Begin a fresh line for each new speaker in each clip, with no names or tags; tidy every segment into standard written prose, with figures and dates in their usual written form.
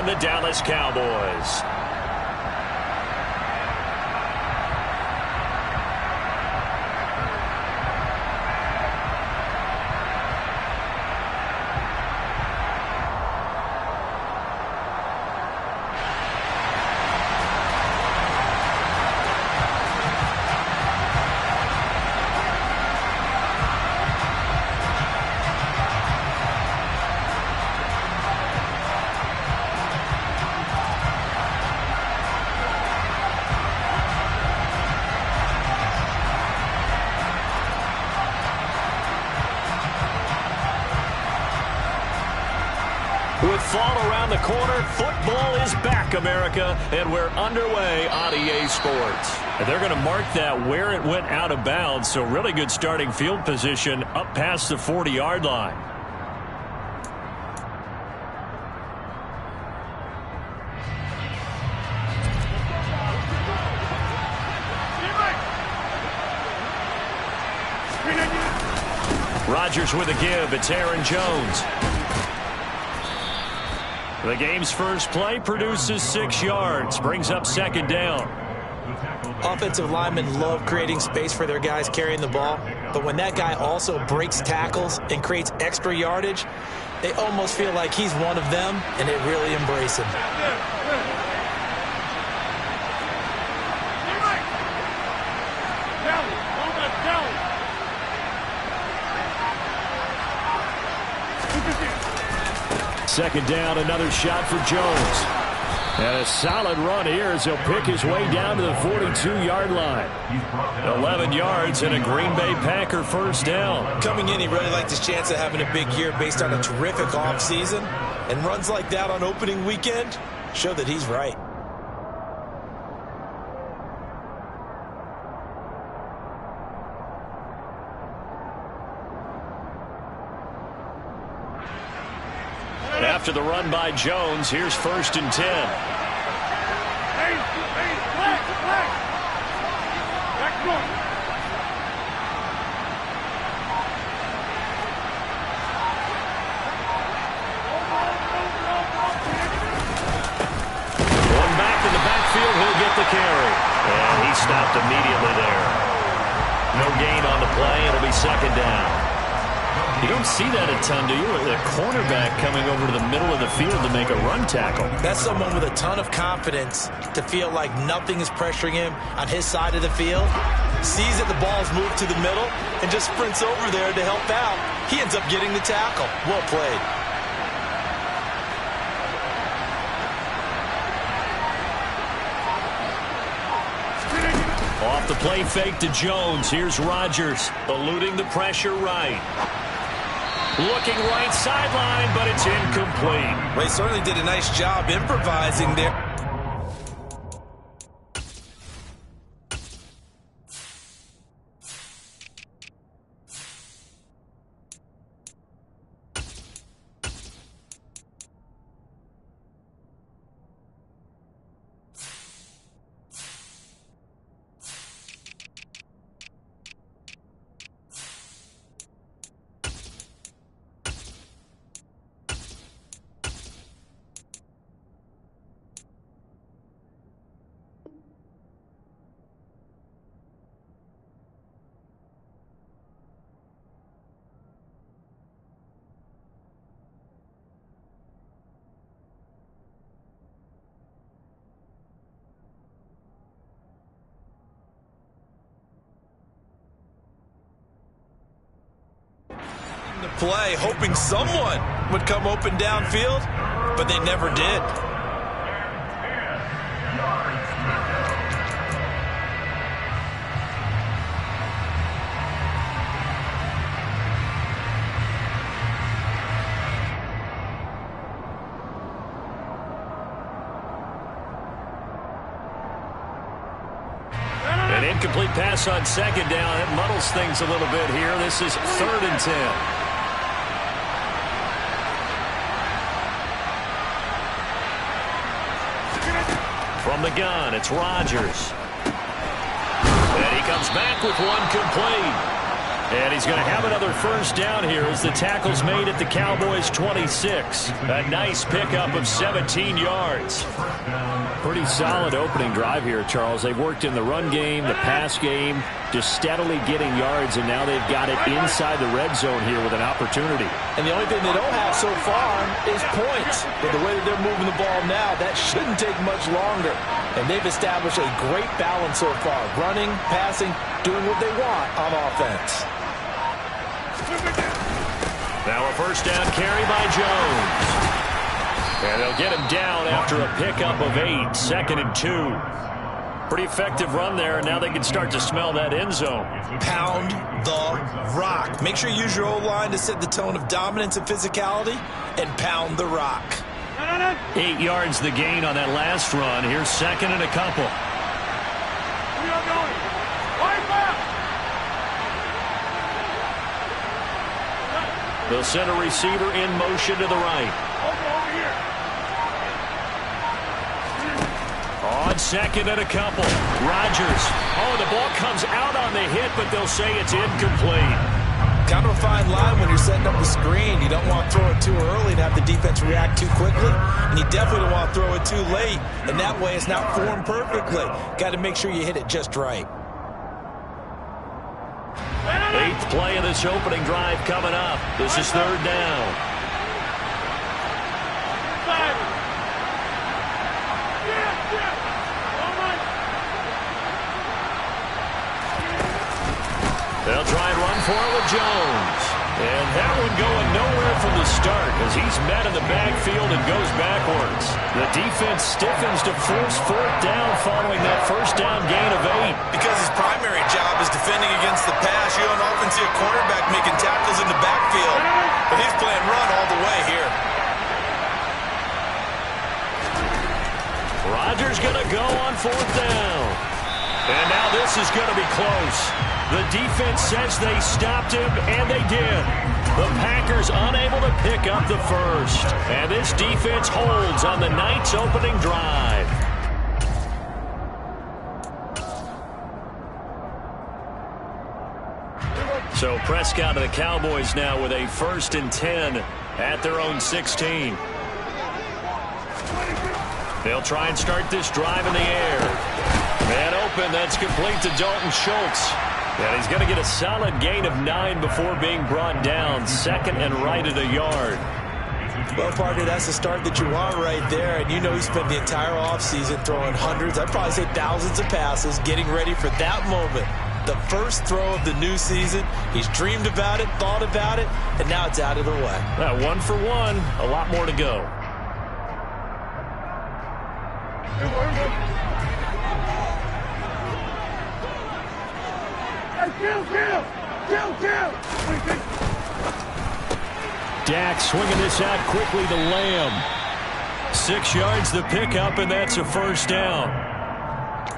the Dallas Cowboys. With fall around the corner, football is back, America, and we're underway on EA Sports. And they're going to mark that where it went out of bounds, so really good starting field position up past the 40-yard line. Rodgers with a give. It's Aaron Jones. The game's first play produces 6 yards, brings up second down.
Offensive linemen love creating space for their guys carrying the ball, but when that guy also breaks tackles and creates extra yardage, they almost feel like he's one of them, and they really embrace him.
Second down, another shot for Jones. And a solid run here as he'll pick his way down to the 42-yard line. 11 yards and a Green Bay Packer first down.
Coming in, he really liked his chance of having a big year based on a terrific offseason. And runs like that on opening weekend show that he's right.
After the run by Jones, here's 1st and 10. One back in the backfield, he'll get the carry. And he stopped immediately there. No gain on the play, it'll be second down. You don't see that a ton, do you? With a cornerback coming over to the middle of the field to make a run tackle.
That's someone with a ton of confidence to feel like nothing is pressuring him on his side of the field. Sees that the ball's moved to the middle and just sprints over there to help out. He ends up getting the tackle. Well played.
Off the play fake to Jones. Here's Rodgers, eluding the pressure right. Looking right sideline, but it's incomplete.
Well, he certainly did a nice job improvising there. The play, hoping someone would come open downfield, but they never did.
An incomplete pass on second down. It muddles things a little bit here. This is 3rd and 10. From the gun, it's Rodgers. And he comes back with one complete. And he's going to have another first down here as the tackle's made at the Cowboys' 26. A nice pickup of 17 yards.
Pretty solid opening drive here, Charles. They've worked in the run game, the pass game, just steadily getting yards, and now they've got it inside the red zone here with an opportunity.
And the only thing they don't have so far is points. But the way that they're moving the ball now, that shouldn't take much longer. And they've established a great balance so far. Running, passing, doing what they want on offense.
Now a first down carry by Jones. And they'll get him down after a pickup of 8, 2nd and 2. Pretty effective run there, and now they can start to smell that end zone.
Pound the rock. Make sure you use your O-line to set the tone of dominance and physicality, and pound the rock.
8 yards the gain on that last run. Here's 2nd and a couple. They'll send a receiver in motion to the right. On 2nd and a couple. Rodgers. Oh, the ball comes out on the hit, but they'll say it's incomplete.
Kind of a fine line when you're setting up the screen. You don't want to throw it too early and have the defense react too quickly. And you definitely don't want to throw it too late. And that way it's not formed perfectly. Got to make sure you hit it just right.
8th play of this opening drive coming up. This is 3rd down. They'll try and run for it with Jones. And that one going nowhere from the start as he's met in the backfield and goes backwards. The defense stiffens to force 4th down following that first down gain of 8.
Because his primary job is defending against the pass, you don't often see a cornerback making tackles in the backfield. But he's playing run all the way here.
Rodgers going to go on 4th down. And now this is going to be close. The defense says they stopped him, and they did. The Packers unable to pick up the first. And this defense holds on the night's opening drive. So Prescott and the Cowboys now with a 1st and 10 at their own 16. They'll try and start this drive in the air. Man open, that's complete to Dalton Schultz. And he's going to get a solid gain of 9 before being brought down. 2nd and right at a yard.
Well, partner, that's the start that you want right there. And you know he spent the entire offseason throwing hundreds, I'd probably say thousands of passes, getting ready for that moment. The first throw of the new season. He's dreamed about it, thought about it, and now it's out of the way.
1 for 1, a lot more to go. Dak swinging this out quickly to Lamb. 6 yards the pickup, and that's a first down.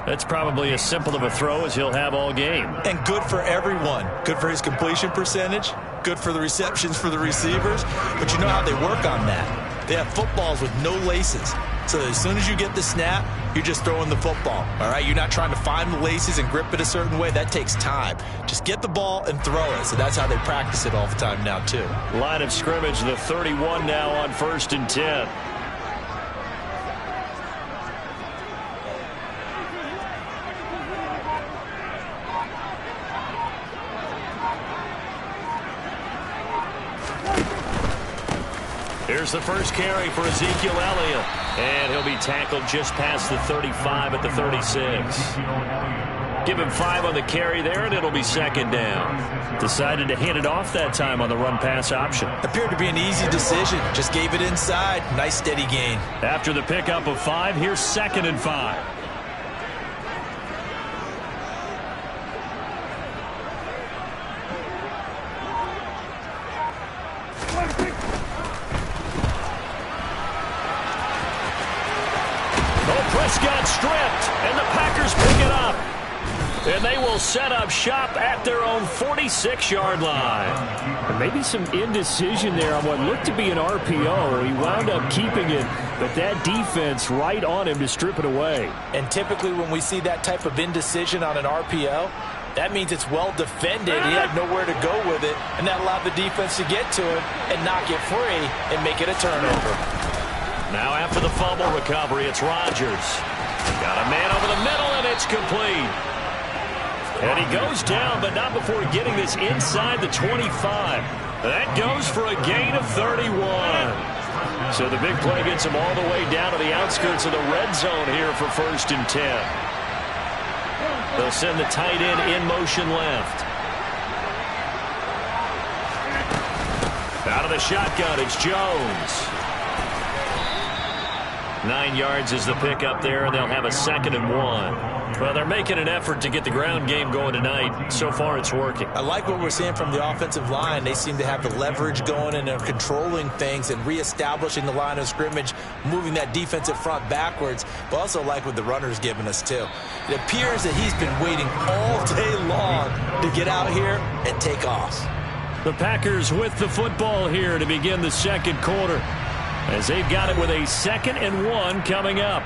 That's probably as simple of a throw as he'll have all game.
And good for everyone. Good for his completion percentage. Good for the receptions for the receivers. But you know how they work on that. They have footballs with no laces. So as soon as you get the snap, you're just throwing the football. All right, you're not trying to find the laces and grip it a certain way. That takes time. Just get the ball and throw it. So that's how they practice it all the time now, too.
Line of scrimmage, the 31 now on 1st and 10. Here's the first carry for Ezekiel Elliott. And he'll be tackled just past the 35 at the 36. Give him 5 on the carry there, and it'll be 2nd down. Decided to hand it off that time on the run-pass option.
Appeared to be an easy decision. Just gave it inside. Nice steady gain.
After the pickup of 5, here's 2nd and 5. Prescott stripped, and the Packers pick it up. And they will set up shop at their own 46-yard line.
And maybe some indecision there on what looked to be an RPO. He wound up keeping it, but that defense right on him to strip it away.
And typically when we see that type of indecision on an RPO, That means it's well defended. He had nowhere to go with it, and that allowed the defense to get to him and knock it free and make it a turnover.
Now after the fumble recovery, it's Rodgers. Got a man over the middle, and it's complete. And he goes down, but not before getting this inside the 25. That goes for a gain of 31. So the big play gets him all the way down to the outskirts of the red zone here for 1st and 10. They'll send the tight end in motion left. Out of the shotgun, it's Jones. 9 yards is the pickup there, and they'll have a 2nd and 1. Well, they're making an effort to get the ground game going tonight. So far, it's working.
I like what we're seeing from the offensive line. They seem to have the leverage going, and they're controlling things and reestablishing the line of scrimmage, moving that defensive front backwards. But also like what the runner's giving us, too. It appears that he's been waiting all day long to get out here and take off.
The Packers with the football here to begin the 2nd quarter, as they've got it with a 2nd and 1 coming up.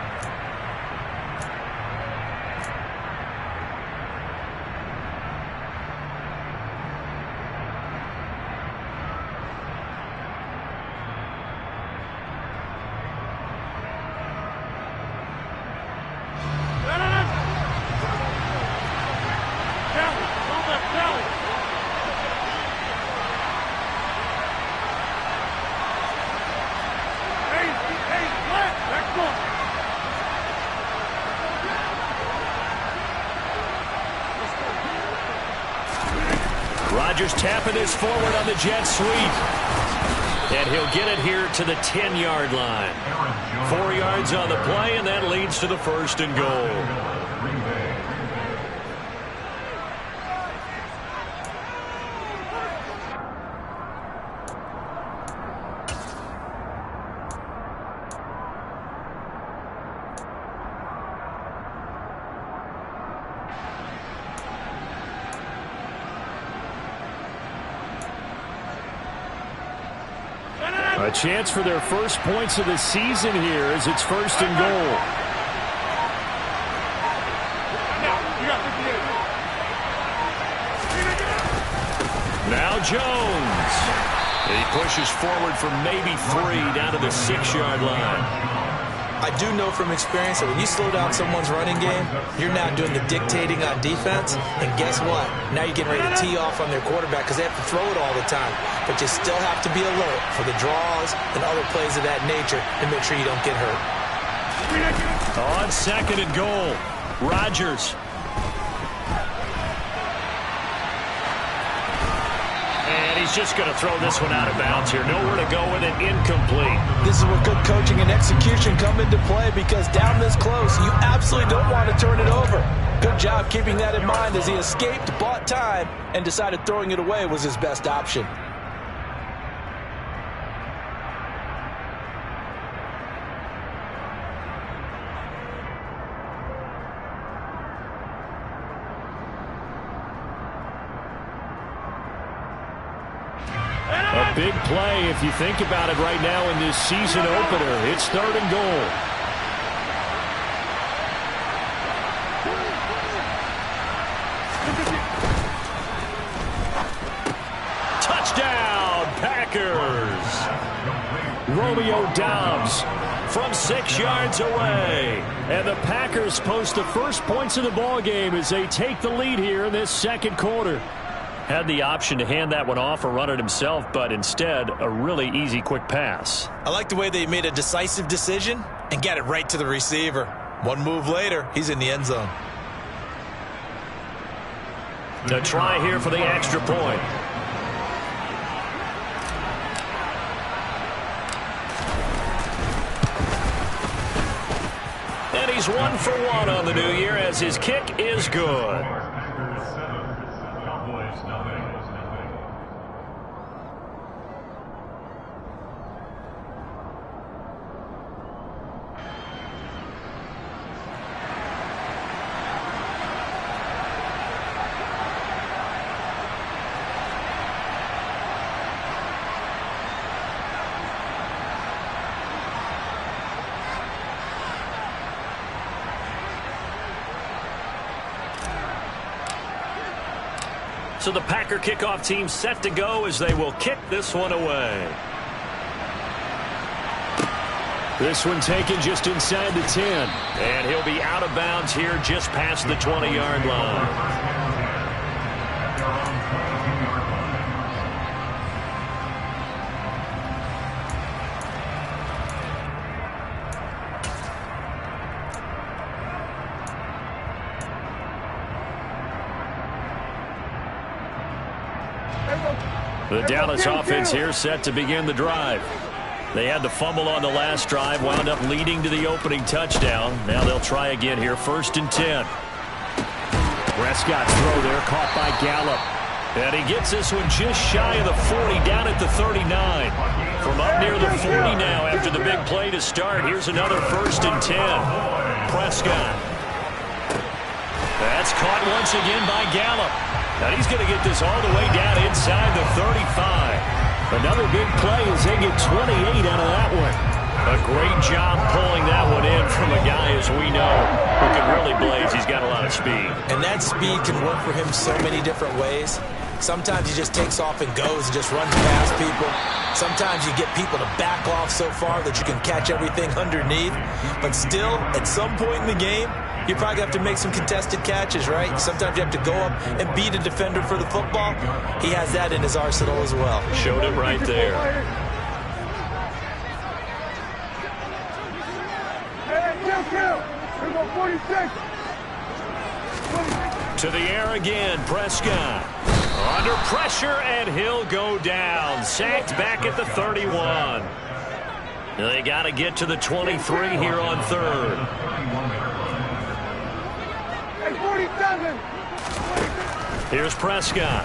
Rodgers tapping this forward on the jet sweep. And he'll get it here to the 10-yard line. 4 yards on the play, and that leads to the 1st and goal. A chance for their first points of the season here as it's 1st and goal. Now Jones. He pushes forward for maybe 3 down to the 6-yard line.
I do know from experience that when you slow down someone's running game, you're now doing the dictating on defense. And guess what? Now you're getting ready to tee off on their quarterback because they have to throw it all the time. But you still have to be alert for the draws and other plays of that nature and make sure you don't get hurt.
On 2nd and goal, Rodgers. And he's just going to throw this one out of bounds here. Nowhere to go with it. Incomplete.
This is where good coaching and execution come into play because down this close, you absolutely don't want to turn it over. Good job keeping that in mind as he escaped, bought time, and decided throwing it away was his best option.
A big play if you think about it right now in this season opener. It's 3rd and goal. Touchdown, Packers. Romeo Doubs from 6 yards away. And the Packers post the first points of the ball game as they take the lead here in this 2nd quarter. Had the option to hand that one off or run it himself, but instead, a really easy, quick pass.
I like the way they made a decisive decision and got it right to the receiver. One move later, he's in the end zone.
A try here for the extra point. And he's 1 for 1 on the new year as his kick is good.
So the Packer kickoff team set to go as they will kick this one away.
This one taken just inside the 10.
And he'll be out of bounds here just past the 20-yard line.
The Dallas offense here set to begin the drive. They had the fumble on the last drive, wound up leading to the opening touchdown. Now they'll try again here, 1st and 10. Prescott's throw there, caught by Gallup. And he gets this one just shy of the 40, down at the 39. From up near the 40 now after the big play to start. Here's another 1st and 10. Prescott. That's caught once again by Gallup. Now he's going to get this all the way down inside the 35. Another big play as they get 28 out of that one. A great job pulling that one in from a guy, as we know, who can really blaze. He's got a lot of speed.
And that speed can work for him so many different ways. Sometimes he just takes off and goes and just runs past people. Sometimes you get people to back off so far that you can catch everything underneath. But still, at some point in the game, you probably have to make some contested catches, right? Sometimes you have to go up and beat a defender for the football. He has that in his arsenal as well.
Showed it right there. To the air again, Prescott. Under pressure, and he'll go down. Sacked back at the 31. They got to get to the 23 here on 3rd. Here's Prescott.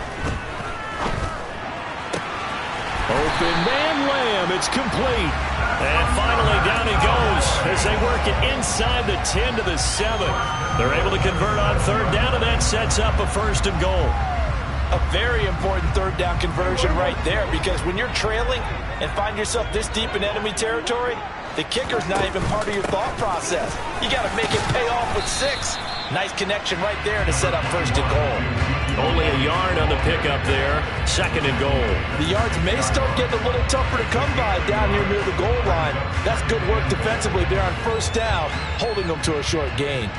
Open man Lamb. It's complete.
And finally down he goes as they work it inside the 10 to the 7. They're able to convert on 3rd down, and that sets up a 1st and goal.
A very important 3rd down conversion right there, because when you're trailing and find yourself this deep in enemy territory, the kicker's not even part of your thought process. You got to make it pay off with 6. Nice connection right there to set up 1st and goal.
Only a yard on the pickup there. 2nd and goal.
The yards may start getting a little tougher to come by down here near the goal line. That's good work defensively there on 1st down, holding them to a short gain.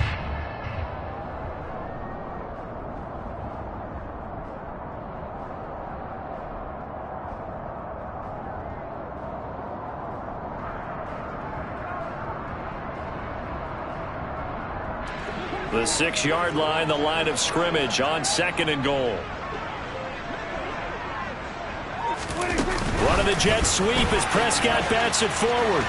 The 6-yard line, the line of scrimmage on 2nd and goal. Running the jet sweep as Prescott bats it forward.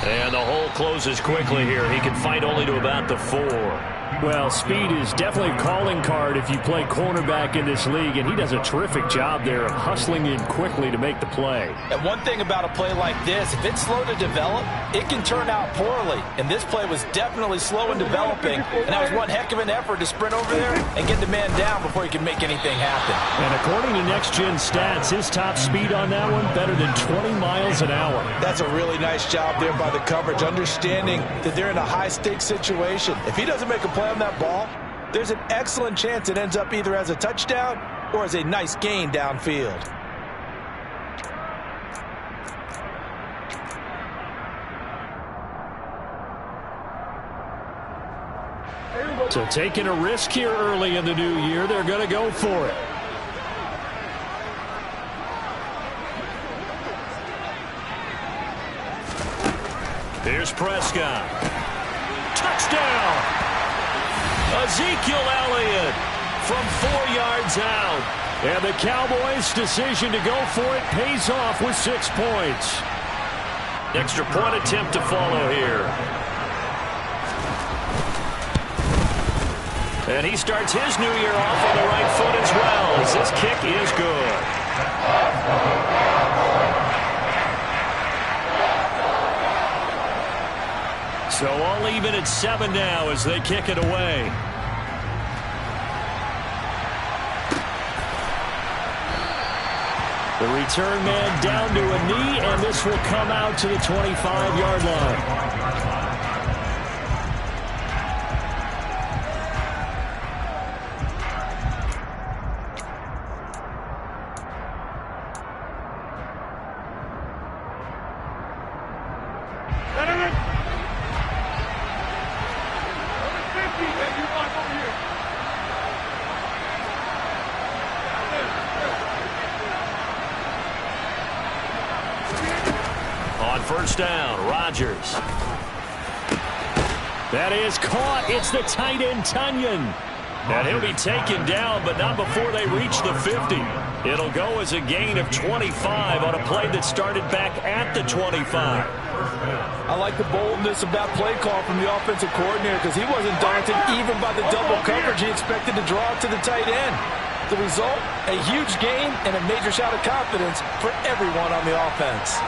And the hole closes quickly here. He can fight only to about the 4.
Well, speed is definitely a calling card if you play cornerback in this league, and he does a terrific job there of hustling in quickly to make the play.
And one thing about a play like this, if it's slow to develop, it can turn out poorly. And this play was definitely slow in developing, and that was one heck of an effort to sprint over there and get the man down before he can make anything happen.
And according to Next Gen Stats, his top speed on that one better than 20 miles an hour.
That's a really nice job there by the coverage, understanding that they're in a high-stakes situation. If he doesn't make a play on that ball, there's an excellent chance it ends up either as a touchdown or as a nice gain downfield.
So taking a risk here early in the new year, they're going to go for it.
Here's Prescott. Touchdown! Ezekiel Elliott from 4 yards out.
And the Cowboys' decision to go for it pays off with 6 points.
Extra point attempt to follow here. And he starts his new year off on the right foot as well, as this kick is good. So all even at 7 now as they kick it away.
The return man down to a knee, and this will come out to the 25-yard line.
first down. Rodgers.
That is caught. It's the tight end, Tonyan.
And he'll be taken down, but not before they reach the 50. It'll go as a gain of 25 on a play that started back at the 25.
I like the boldness of that play call from the offensive coordinator because he wasn't daunted even by the double coverage he expected to draw to the tight end. The result, a huge gain and a major shot of confidence for everyone on the offense.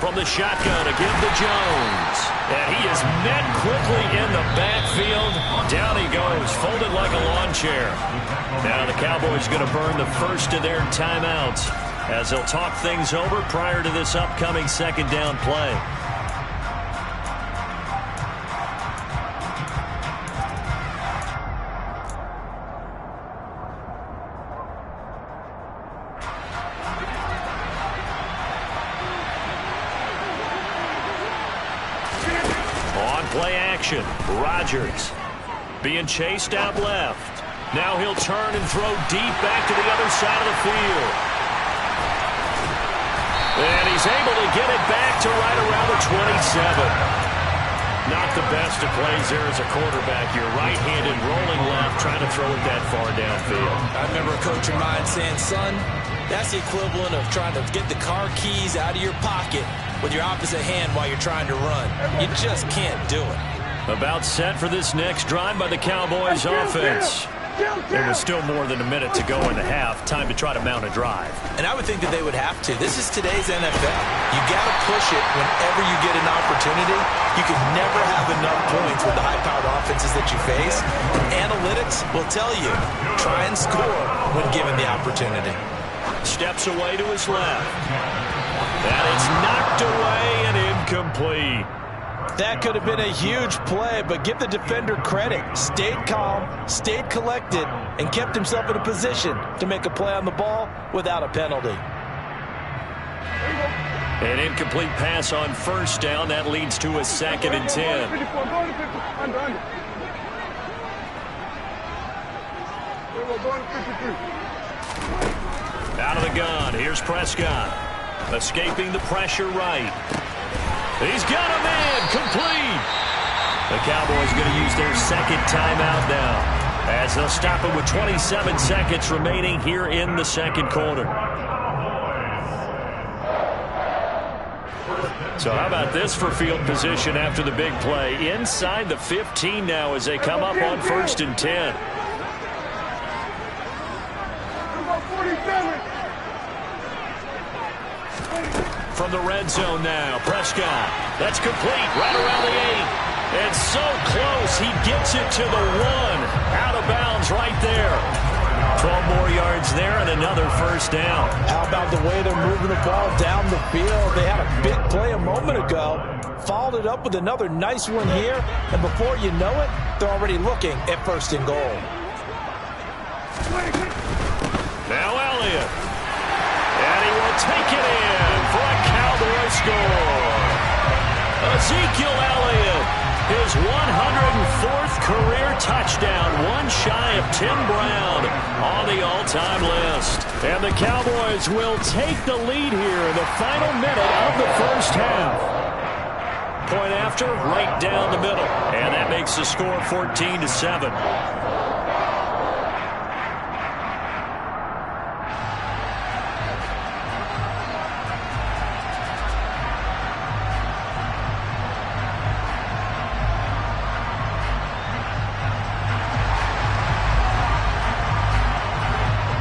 From the shotgun, again to Jones. And he is met quickly in the backfield. Down he goes, folded like a lawn chair. Now the Cowboys going to burn the first of their timeouts as they'll talk things over prior to this upcoming second down play. Play action. Rodgers being chased out left. Now he'll turn and throw deep back to the other side of the field. And he's able to get it back to right around the 27. Not the best of plays there as a quarterback. You're right-handed, rolling left, trying to throw it that far downfield.
I remember a coach of mine saying, son, that's the equivalent of trying to get the car keys out of your pocket with your opposite hand while you're trying to run. You just can't do it.
About set for this next drive by the Cowboys offense. There was still more than a minute to go in the half. Time to try to mount a drive.
And I would think that they would have to. This is today's NFL. You got to push it whenever you get an opportunity. You can never have enough points with the high-powered offenses that you face. Analytics will tell you, try and score when given the opportunity.
Steps away to his left. That is knocked away and incomplete.
That could have been a huge play, but give the defender credit. Stayed calm, stayed collected, and kept himself in a position to make a play on the ball without a penalty.
An incomplete pass on first down. That leads to a 2nd and 10. Out of the gun. Here's Prescott. Escaping the pressure right. He's got a man. Complete. The Cowboys going to use their second timeout now as they'll stop it with 27 seconds remaining here in the second quarter. So how about this for field position after the big play? Inside the 15 now as they come up on 1st and 10. From the red zone now, Prescott. That's complete right around the 8. And so close, he gets it to the 1. Out of bounds right there. 12 more yards there and another first down.
How about the way they're moving the ball down the field? They had a big play a moment ago. Followed it up with another nice one here. And before you know it, they're already looking at 1st and goal.
Now Elliott. And he will take it in for a Cowboy score. Ezekiel Elliott, his 104th career touchdown, one shy of Tim Brown on the all-time list. And the Cowboys will take the lead here in the final minute of the first half. Point after, right down the middle. And that makes the score 14-7.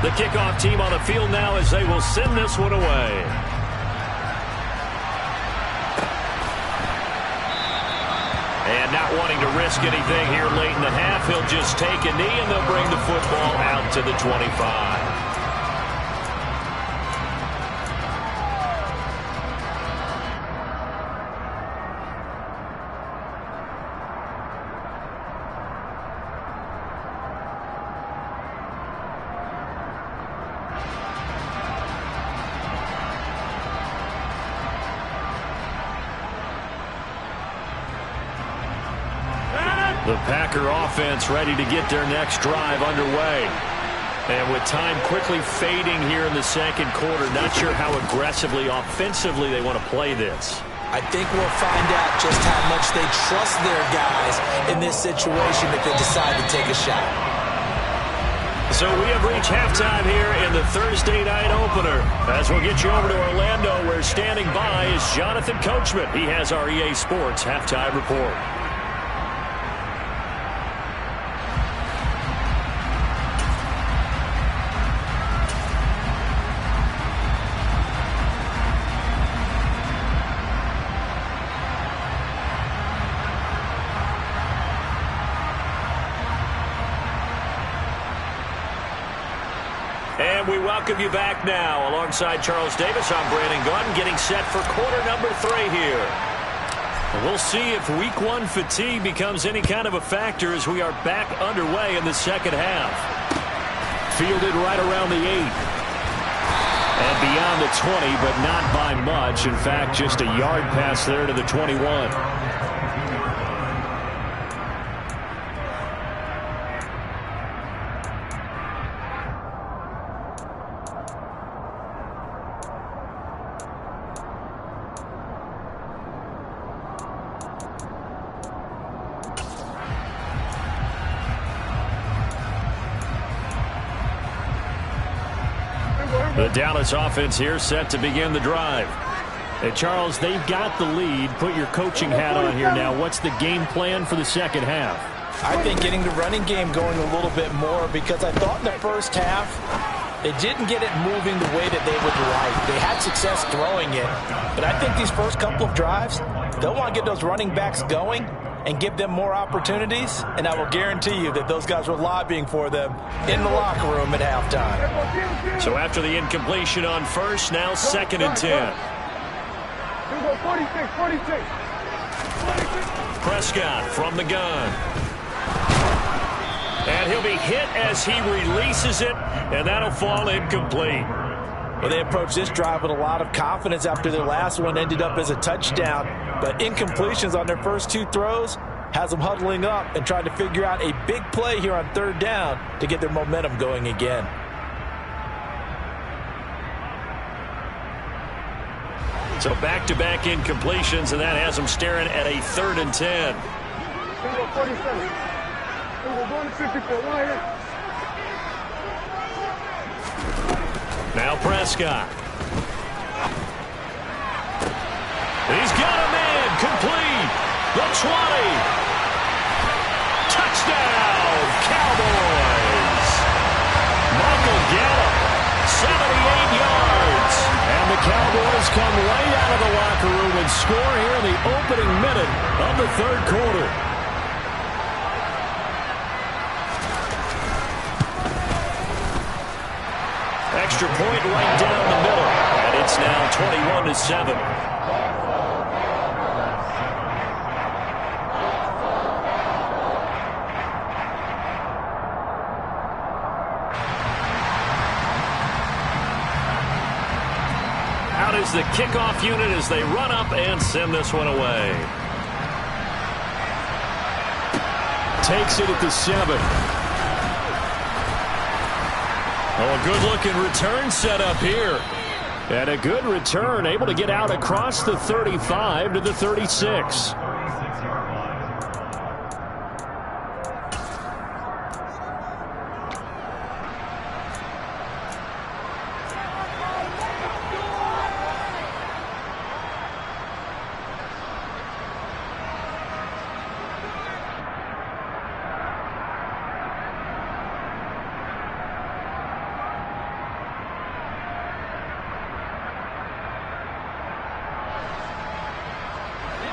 The kickoff team on the field now as they will send this one away. And not wanting to risk anything here late in the half, he'll just take a knee and they'll bring the football out to the 25. The Packer offense ready to get their next drive underway.
And with time quickly fading here in the second quarter, not sure how aggressively, offensively they want to play this.
I think we'll find out just how much they trust their guys in this situation if they decide to take a shot.
So we have reached halftime here in the Thursday night opener. As we'll get you over to Orlando, where standing by is Jonathan Coachman. He has our EA Sports halftime report. And we welcome you back now. Alongside Charles Davis, I'm Brandon Gaudin, getting set for quarter number 3 here. We'll see if week 1 fatigue becomes any kind of a factor as we are back underway in the second half. Fielded right around the 8. And beyond the 20, but not by much. In fact, just a yard pass there to the 21. The Dallas offense here set to begin the drive. Hey, Charles, they've got the lead. Put your coaching hat on here now. What's the game plan for the second half?
I think getting the running game going a little bit more, because I thought in the first half they didn't get it moving the way that they would like. They had success throwing it, but I think these first couple of drives, they'll want to get those running backs going and give them more opportunities, and I will guarantee you that those guys were lobbying for them in the locker room at halftime.
So after the incompletion on first, now 2nd and 10.
46.
Prescott from the gun. And he'll be hit as he releases it, and that'll fall incomplete.
Well, they approached this drive with a lot of confidence after their last one ended up as a touchdown. But incompletions on their first 2 throws has them huddling up and trying to figure out a big play here on 3rd down to get their momentum going again.
So back-to-back incompletions, and that has them staring at a 3rd and 10.
47. Going to 54. Right here.
Now Prescott. He's got a man complete. The 20. Touchdown, Cowboys. Michael Gallup, 78 yards. And the Cowboys come right out of the locker room and score here in the opening minute of the 3rd quarter. Extra point right down the middle, and it's now 21-7. Out is the kickoff unit as they run up and send this one away. Takes it at the 7. Oh, a good-looking return set up here. And a good return, able to get out across the 35 to the 36.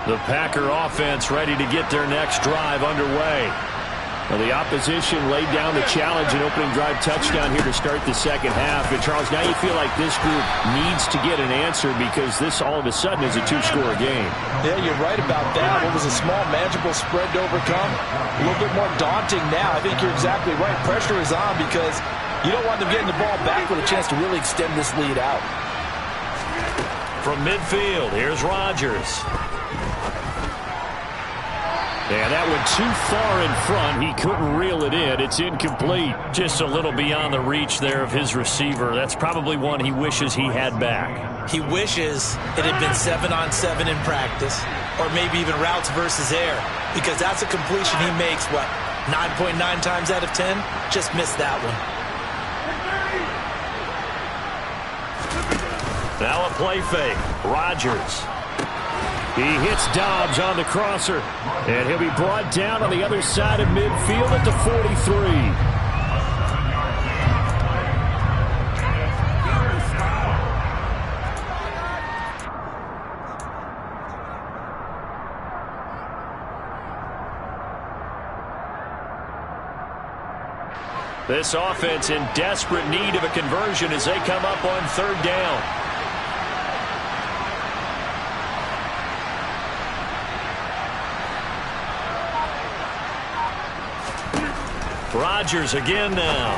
The Packer offense ready to get their next drive underway. Well, the opposition laid down the challenge and opening drive touchdown here to start the second half. And, Charles, now you feel like this group needs to get an answer because this all of a sudden is a 2-score game.
Yeah, you're right about that. What was a small, manageable spread to overcome, a little bit more daunting now. I think you're exactly right. Pressure is on because you don't want them getting the ball back with a chance to really extend this lead out.
From midfield, here's Rodgers. And that went too far in front. He couldn't reel it in. It's incomplete.
Just a little beyond the reach there of his receiver. That's probably one he wishes he had back.
He wishes it had been 7-on-7 in practice, or maybe even routes versus air, because that's a completion he makes, 9.9 times out of 10? Just missed that one.
Now a play fake. Rodgers.
He hits Dobbs on the crosser, and he'll be brought down on the other side of midfield at the 43.
This offense in desperate need of a conversion as they come up on third down. Rodgers again now.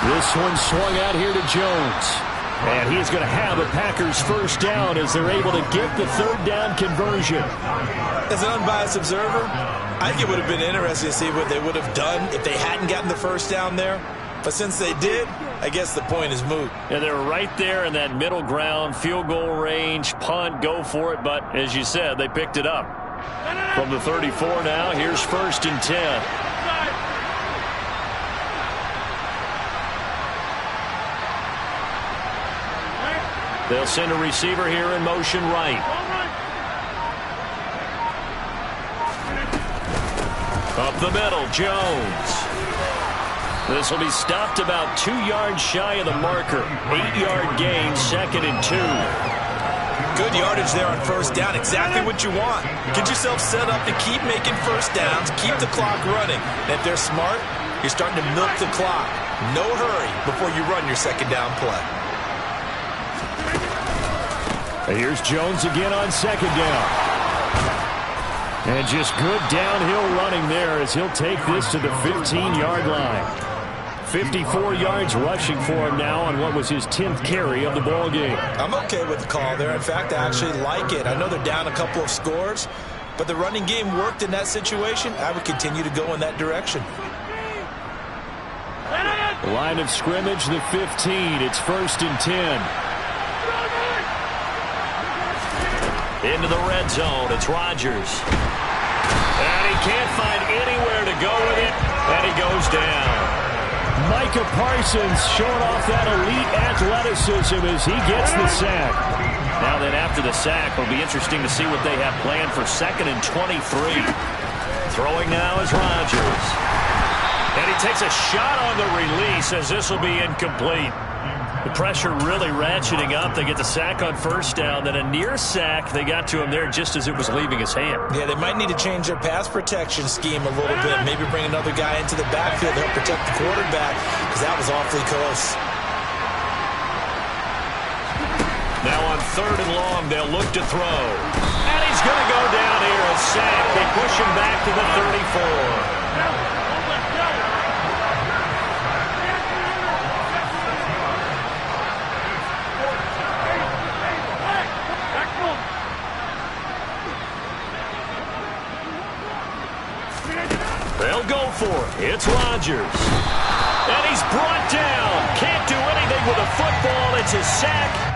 This one swung out here to Jones. And he's going to have a Packers first down as they're able to get the third down conversion.
As an unbiased observer, I think it would have been interesting to see what they would have done if they hadn't gotten the first down there. But since they did, I guess the point is moot.
And they're right there in that middle ground, field goal range, punt, go for it. But as you said, they picked it up. From the 34 now, here's 1st and 10. They'll send a receiver here in motion right. Up the middle, Jones. This will be stopped about 2 yards shy of the marker. 8-yard gain, 2nd and 2.
Good yardage there on first down. Exactly what you want. Get yourself set up to keep making first downs, keep the clock running. And if they're smart, you're starting to milk the clock. No hurry before you run your second down play.
And here's Jones again on second down. And just good downhill running there as he'll take this to the 15-yard line. 54 yards rushing for him now on what was his 10th carry of the ball game.
I'm okay with the call there. In fact, I actually like it. I know they're down a couple of scores, but the running game worked in that situation. I would continue to go in that direction.
Line of scrimmage, the 15. It's 1st and 10.
Into the red zone, it's Rodgers. And he can't find anywhere to go with it, and he goes down.
Micah Parsons showing off that elite athleticism as he gets the sack.
Now then, after the sack, it'll be interesting to see what they have planned for 2nd and 23. Throwing now is Rodgers. And he takes a shot on the release as this will be incomplete. The pressure really ratcheting up. They get the sack on first down. Then a near sack. They got to him there just as it was leaving his hand.
Yeah, they might need to change their pass protection scheme a little bit. Maybe bring another guy into the backfield to help protect the quarterback, because that was awfully close.
Now on 3rd and long, they'll look to throw. And he's going to go down here. A sack. They push him back to the 34. They'll go for it. It's Rodgers. And he's brought down. Can't do anything with a football. It's a sack.